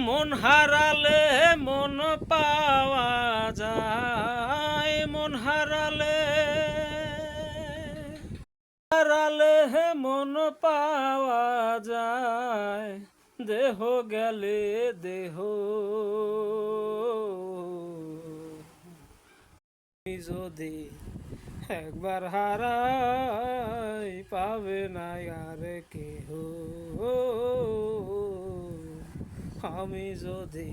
মন হারালে মন পাওয়া যায়, মন হারালে মন পাওয়া যায়, দেহ গেলে দেহ যদি একবার হারাই পাবে না আর কেহ। আমি যদি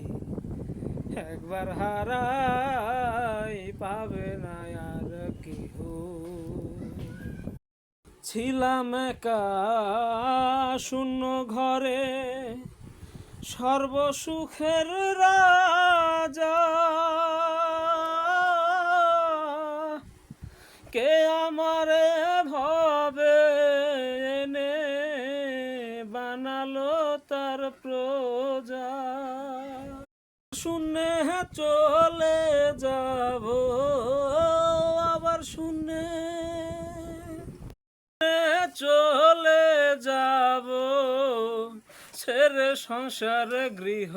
একবার হারাই পাবে না আর কেহ। ছিলাম একা শূন্য ঘরে সর্বসুখের রাজা, কে আমারে ভবে এনে বানালো তার প্রজা। শূন্যে চলে যাব আবার শূন্যে চলে যাব, ছেড়ে সংসার গৃহ।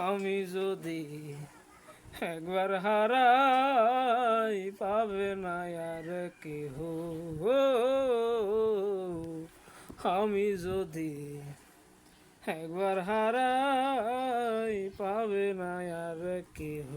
আমি যদি একবার হারাই পাবে না আর কেহ। আমি যদি একবার হারাই পাবে না আর কেহ।